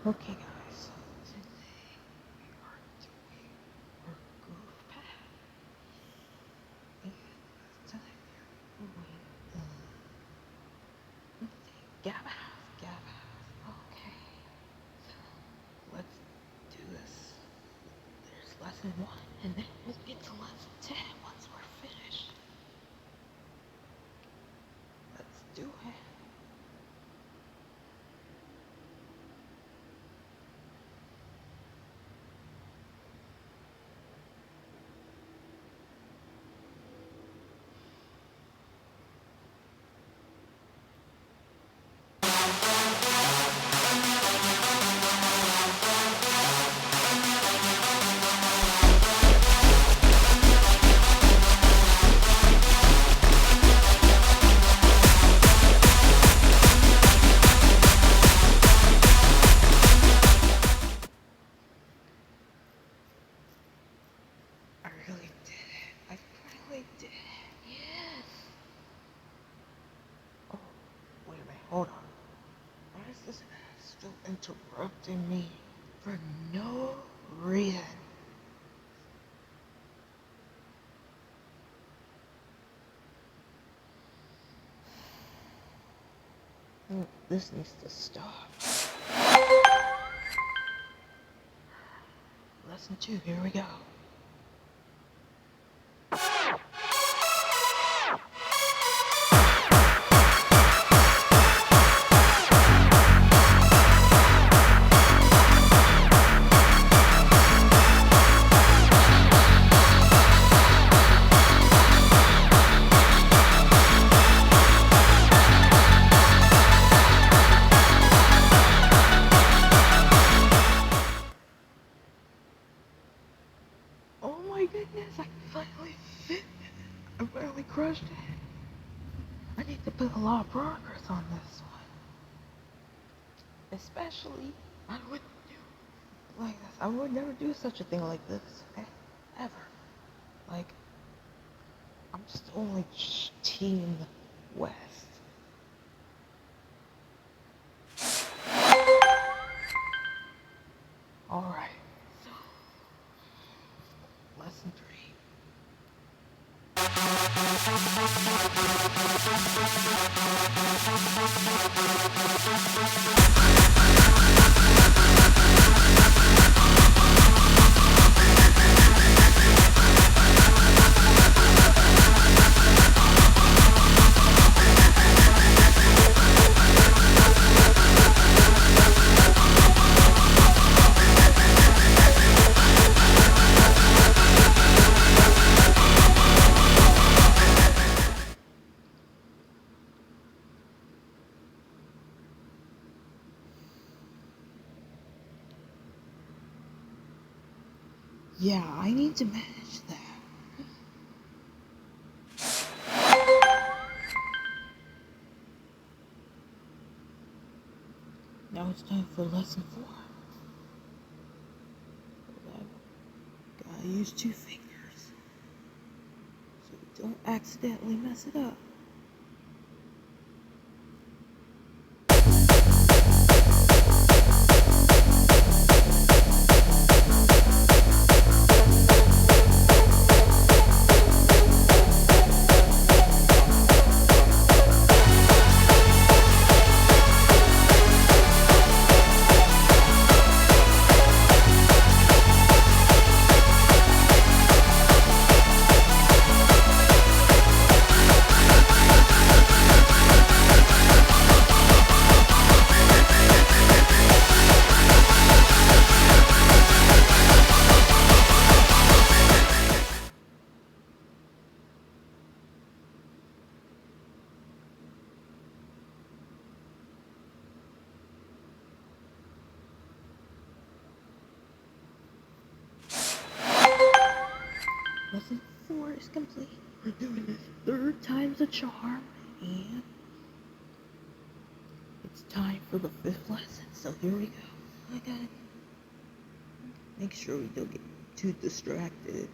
Okay guys, so today we are doing our Groovepad and this time we're doing Gabba. Gabba. Okay, so let's do this. There's lesson 1 and then we'll get to lesson 10 once we're finished. Let's do it. I really did it. I finally did it. Yes. Oh, wait a minute. Hold on. Why is this still interrupting me for no reason? This needs to stop. Lesson 2, here we go. Oh my goodness, I finally crushed it. I need to put a lot of progress on this one. Especially, I wouldn't do like this. I would never do such a thing like this, okay? Ever. Like, I'm just only Team West. Alright. Lesson 3. Yeah, I need to manage that. Now it's time for lesson 4. Gotta use 2 fingers so we don't accidentally mess it up. Lesson 4 is complete. We're doing this 3rd time's a charm, and it's time for the 5th lesson. So here we go. I gotta make sure we don't get too distracted.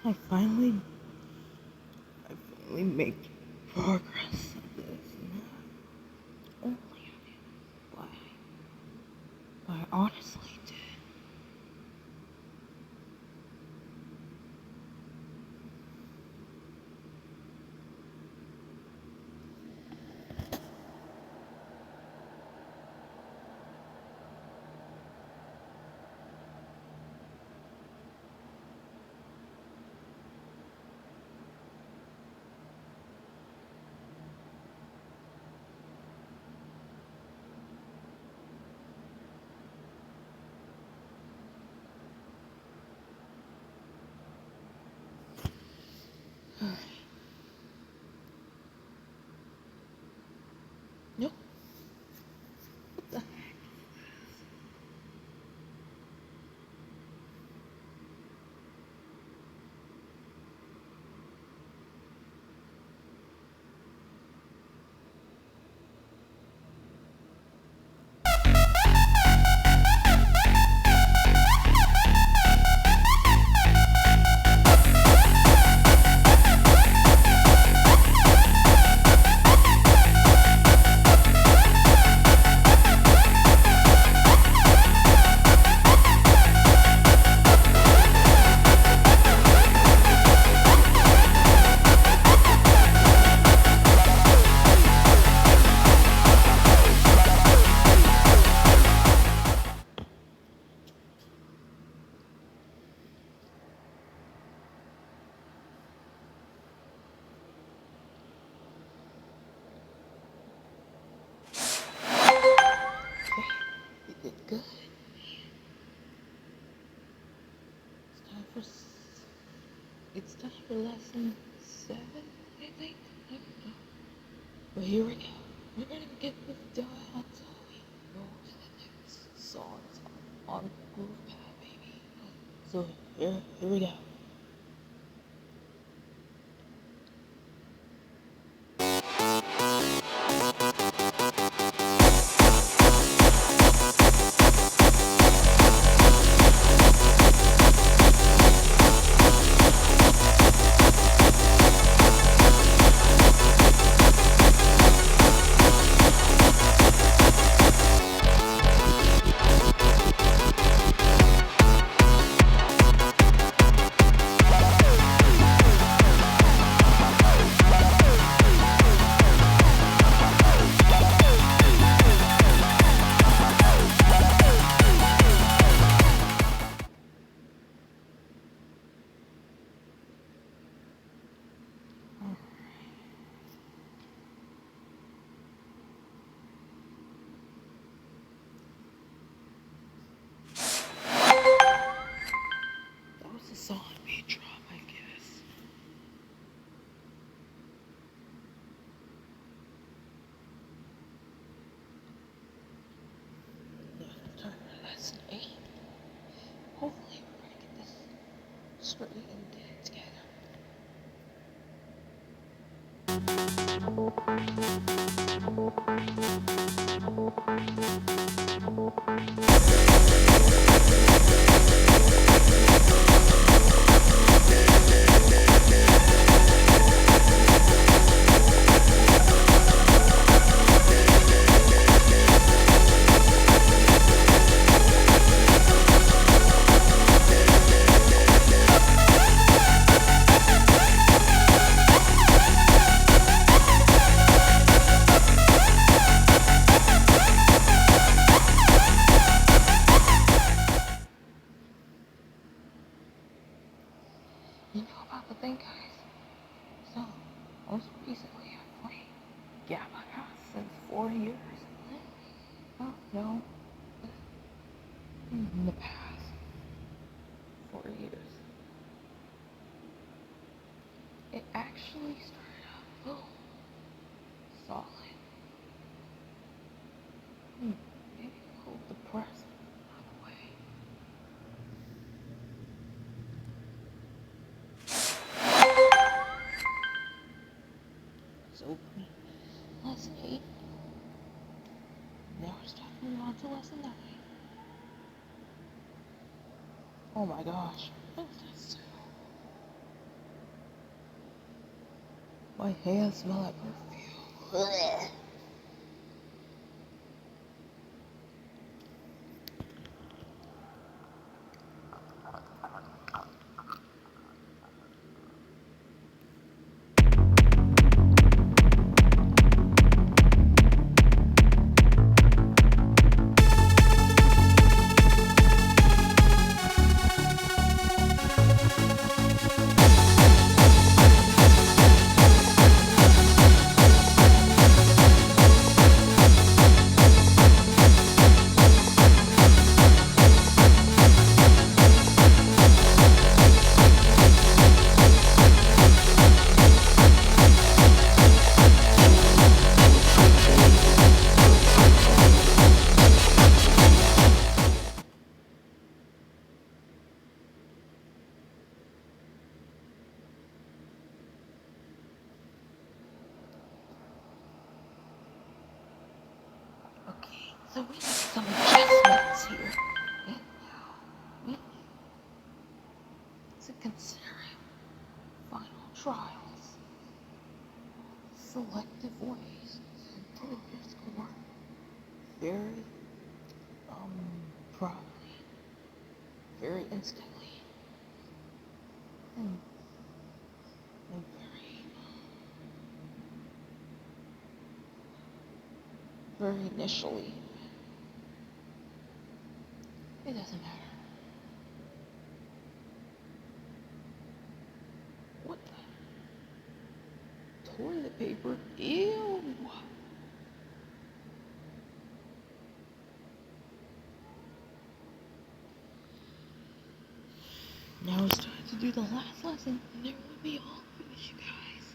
I finally make progress at this. Only but I honestly did. No, what the heck? You did good. It's time for lesson 7, I think. I don't know. But here we go. We're gonna get this done until we go to the next songs on Groovepad, baby. So here we go. That was a solid beat drop, I guess. Time for lesson 8. Hopefully we're gonna get this straight and together. You know about the thing, guys? So, most recently I've played Gabba since 4 years. Oh, no. In the past 4 years. It actually started out solid. Maybe hold the press out of the way. So, lesson 8. Now we're starting on to lesson 9. Oh my gosh. What is that sound? My hands smell like perfume. Okay, so we need some adjustments here. And now we need to consider final trials, selective ways to improve your score very, promptly, very instantly, and, and very initially. It doesn't matter. What the? Toilet paper? Ew! Now it's time to do the last lesson, and then we'll be all finished, you guys.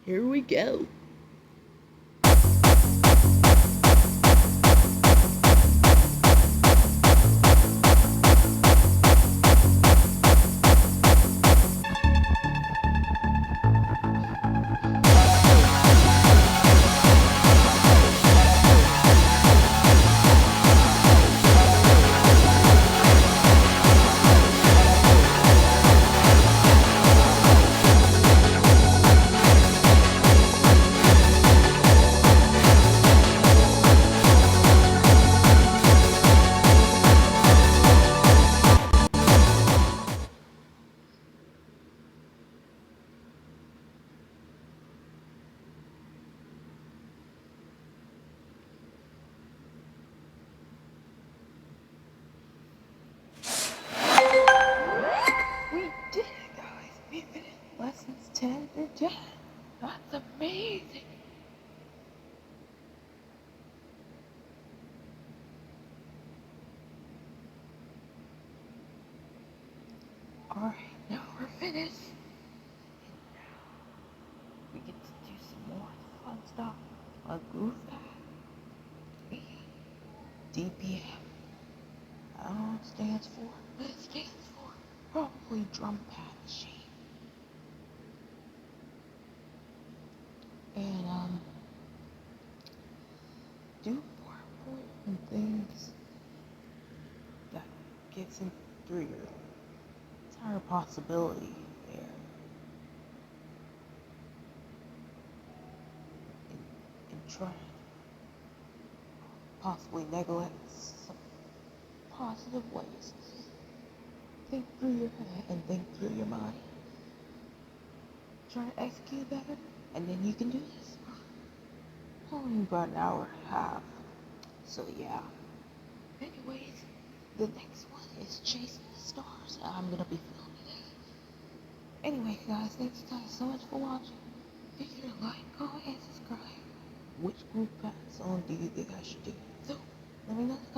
Here we go. We did it, guys. We finished lessons 10 through 10. That's amazing. Alright, now we're finished. And now we get to do some more fun stuff like Groovepad and DPM. I don't know what it stands for, but it stands for probably drum pad machine. And do more important things that gets in through your entire possibility there. And try to possibly neglect some positive ways to think through your head and think through your mind. Try to execute better, and then you can do this. Only about an hour and a half. So yeah. Anyways, the next one is Chasing the Stars. I'm gonna be filming it. Anyway, guys, thanks guys so much for watching. Be sure to like, comment, and subscribe. Which group song do you think I should do? So, let me know in the